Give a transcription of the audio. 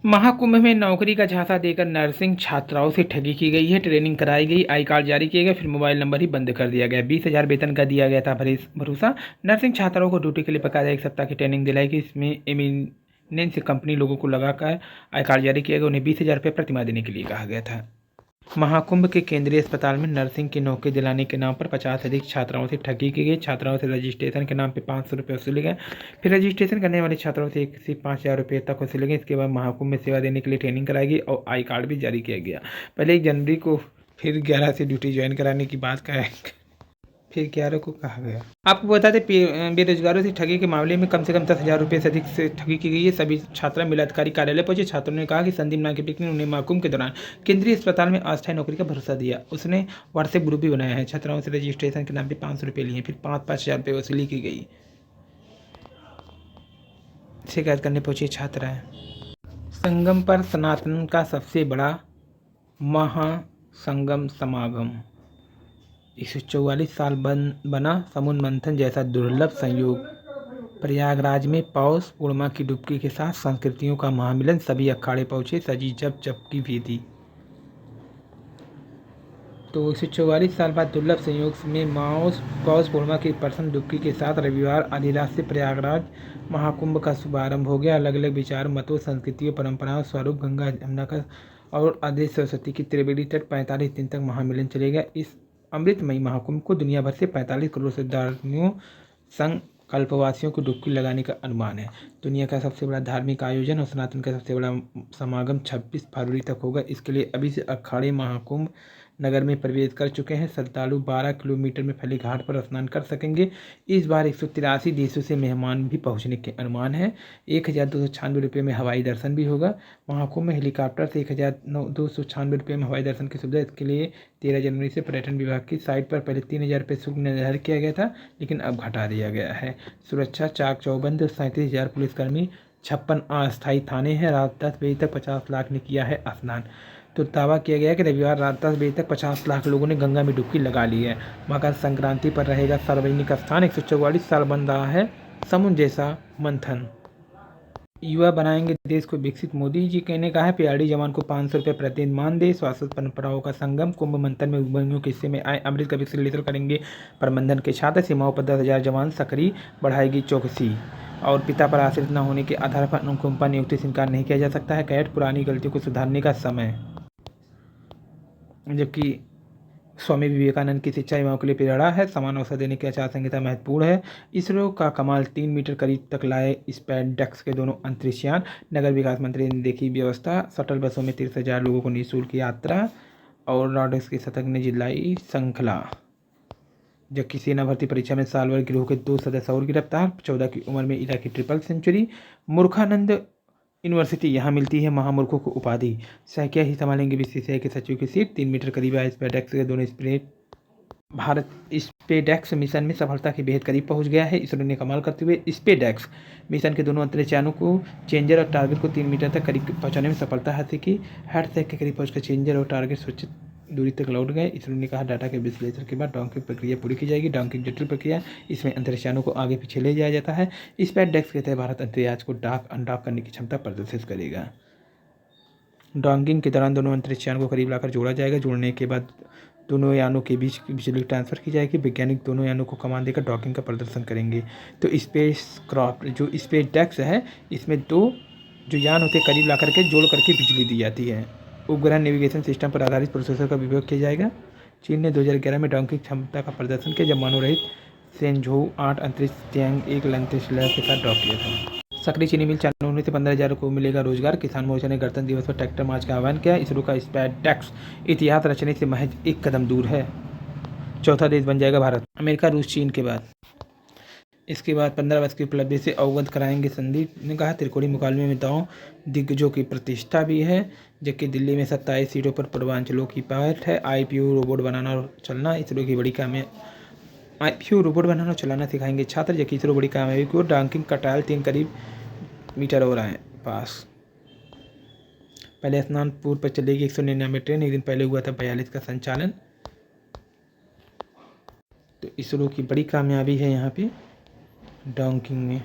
महाकुंभ में नौकरी का झांसा देकर नर्सिंग छात्राओं से ठगी की गई है। ट्रेनिंग कराई गई, आई कार्ड जारी किए गए, फिर मोबाइल नंबर ही बंद कर दिया गया। 20,000 वेतन का दिया गया था भरोसा। नर्सिंग छात्राओं को ड्यूटी के लिए बकायदा 1 सप्ताह की ट्रेनिंग दिलाई गई। इसमें एमिनेंस कंपनी लोगों को लगाकर आई कार्ड जारी किया गया। उन्हें 20,000 रुपये प्रतिमाह देने के लिए कहा गया था। महाकुंभ के केंद्रीय अस्पताल में नर्सिंग की नौकरी दिलाने के नाम पर 50 से अधिक छात्राओं से ठगी की गई। छात्राओं से रजिस्ट्रेशन के नाम पर 500 रुपये वसूले गए। फिर रजिस्ट्रेशन करने वाले छात्राओं से 1 से 5,000 रुपये तक वसूले गए। इसके बाद महाकुंभ में सेवा देने के लिए ट्रेनिंग कराई गई और आई कार्ड भी जारी किया गया। पहले 1 जनवरी को, फिर 11 से ड्यूटी ज्वाइन कराने की बात करें, फिर 11 को कहा गया। आपको बता दें, बेरोजगारों से ठगी के मामले में कम से कम 10,000 रुपये से अधिक से ठगी की गई है। सभी छात्रा मिलाधिकारी कार्यालय पहुंचे। छात्रों ने कहा कि संदीप नाम के व्यक्ति ने उन्हें महाकुंभ के दौरान केंद्रीय अस्पताल में अस्थायी नौकरी का भरोसा दिया। उसने व्हाट्सएप ग्रुप भी बनाया है। छात्राओं से रजिस्ट्रेशन के नाम पर 500 रुपये लिए, फिर 5,000 रुपये वसूली की गई। शिकायत करने पहुंची छात्राएं। संगम पर सनातन का सबसे बड़ा महासंगम समागम। 144 साल बना समुद्र मंथन जैसा दुर्लभ संयोग। प्रयागराज में पौष पूर्णिमा की डुबकी के साथ संस्कृतियों का महामिलन। सभी अखाड़े पहुंचे, सजी जप जप की विधि। तो 144 साल बाद दुर्लभ संयोग में पौष पूर्णिमा की प्रथम डुबकी के साथ रविवार आधी रात से प्रयागराज महाकुंभ का शुभारंभ हो गया। अलग अलग विचार, मतों, संस्कृतियों, परंपराओं, स्वरूप गंगा, यमुना का और आदि सरस्वती की त्रिवेणी तट 45 दिन तक महामिलन चलेगा। इस अमृतमयी महाकुंभ को दुनिया भर से 45 करोड़ श्रद्धालुओं संग कल्पवासियों को डुबकी लगाने का अनुमान है। दुनिया का सबसे बड़ा धार्मिक आयोजन और सनातन का सबसे बड़ा समागम 26 फरवरी तक होगा। इसके लिए अभी से अखाड़े महाकुंभ नगर में प्रवेश कर चुके हैं। श्रद्धालु 12 किलोमीटर में फैले घाट पर स्नान कर सकेंगे। इस बार 183 देशों से मेहमान भी पहुंचने के अनुमान है। 1,296 रुपये में हवाई दर्शन भी होगा। महाकुंभ में हेलीकॉप्टर से 1,296 रुपये में हवाई दर्शन की सुविधा। इसके लिए 13 जनवरी से पर्यटन विभाग की साइट पर पहले 3,000 रुपये शुल्क निर्धारित किया गया था, लेकिन अब घटा दिया गया है। सुरक्षा चाक चौबंद, 37,000 पुलिसकर्मी, 56 अस्थायी थाने हैं। रात 10 बजे तक 50 लाख ने किया है स्नान। तो दावा किया गया कि रविवार रात 10 बजे तक 50 लाख लोगों ने गंगा में डुबकी लगा ली है। मकर संक्रांति पर रहेगा सार्वजनिक स्थान। 144 साल बन रहा है समुद्र जैसा मंथन। युवा बनाएंगे देश को विकसित, मोदी जी ने कहा है। पीआरडी जवान को 500 रुपये प्रतिदिन मान दे। स्वास्थ्य परंपराओं का संगम। कुंभ मंथन में उद्यमियों के हिस्से में आए अमृत का विश्लेषण करेंगे प्रबंधन के छात्र। सीमाओं पर 10,000 जवान सक्रिय, बढ़ाएगी चौकसी। और पिता पर आश्रित न होने के आधार पर अनुकंपा नियुक्ति से इनकार नहीं किया जा सकता है। कैट पुरानी गलतियों को सुधारने का समय। जबकि स्वामी विवेकानंद की शिक्षा युवाओं के लिए प्रेरणा है। समान अवसर देने की आचार संहिता महत्वपूर्ण है। इसरो का कमाल 3 मीटर करीब तक लाए स्पेसडेक्स के दोनों अंतरिक्षयान। नगर विकास मंत्री ने देखी व्यवस्था। शटल बसों में 30,000 लोगों को निःशुल्क यात्रा। और रॉड्स के शतक ने जिलाई श्रृंखला। जबकि सेना भर्ती परीक्षा में साल भर गिरोह के 2 सदस्य और गिरफ्तार। 14 की उम्र में इरा की ट्रिपल सेंचुरी। मूर्खानंद यूनिवर्सिटी, यहाँ मिलती है महामूर्खों को उपाधि। सैकिया ही संभालेंगे बीसीसीआई के सचिव की सीट। 3 मीटर करीब आए स्पेसडेक्स के दोनों भारत स्पेसडेक्स मिशन में सफलता के बेहद करीब पहुंच गया है। इसरो ने कमाल करते हुए स्पेसडेक्स मिशन के दोनों अंतरिक्षयानों को चेंजर और टारगेट को 3 मीटर तक करीब पहुंचाने में सफलता हासिल की। हार्ट अटैक के करीब पहुंचकर चेंजर और टारगेट सुरक्षित दूरी तक लौट गए। इसरो ने कहा, डाटा के विश्लेषण के बाद डॉकिंग प्रक्रिया पूरी की जाएगी। डॉकिंग जटिल प्रक्रिया, इसमें अंतरिक्षयानों को आगे पीछे ले जाया जाता है। स्पेसडेक्स के तहत भारत अंतरिक्ष को डॉक अनडॉक करने की क्षमता प्रदर्शित करेगा। डॉकिंग के दौरान दोनों अंतरिक्षयान को करीब लाकर जोड़ा जाएगा। जोड़ने के बाद दोनों यानों के बीच बिजली ट्रांसफर की जाएगी। वैज्ञानिक दोनों यानों को कमान देकर डॉकिंग का प्रदर्शन करेंगे। तो स्पेस क्राफ्ट जो स्पेसडेक्स है, इसमें 2 जो यान होते हैं करीब ला करके जोड़ करके बिजली दी जाती है। उपग्रह नेविगेशन सिस्टम पर आधारित प्रोसेसर का उपयोग किया जाएगा। चीन ने 2011 में डॉकिंग क्षमता का प्रदर्शन किया, जब मानव रहित सेंझोउ 8 अंतरिक्ष तियांग-1 अंतरिक्ष लैब के साथ डॉक किया था। सक्रिय चीनी मिल चालू होने से 15,000 को मिलेगा रोजगार। किसान मोर्चा ने गणतंत्र दिवस पर ट्रैक्टर मार्च का आह्वान किया। इसरो का स्पेसडेक्स इतिहास रचने से महज 1 कदम दूर है। चौथा देश बन जाएगा भारत, अमेरिका, रूस, चीन के बाद। इसके बाद 15 वर्ष की उपलब्धि से अवगत कराएंगे। संदीप ने कहा, त्रिकोणीय मुकाबले में दांव दिग्गजों की प्रतिष्ठा भी है। जबकि दिल्ली में 27 सीटों पर पूर्वांचलों की पैठ है। आईपीओ रोबोट बनाना और चलना इसरो की बड़ी कामयाबी। आईपीओ रोबोट बनाना और चलाना सिखाएंगे छात्र। जबकि इसरो बड़ी कामयाबी को डॉकिंग का ट्रायल 3 करीब मीटर हो रहा है पास। पहले स्नान पूर्व पर चलेगी 199 ट्रेन। एक दिन पहले हुआ था 42 का संचालन। तो इसरो की बड़ी कामयाबी है यहाँ पे डॉकिंग में।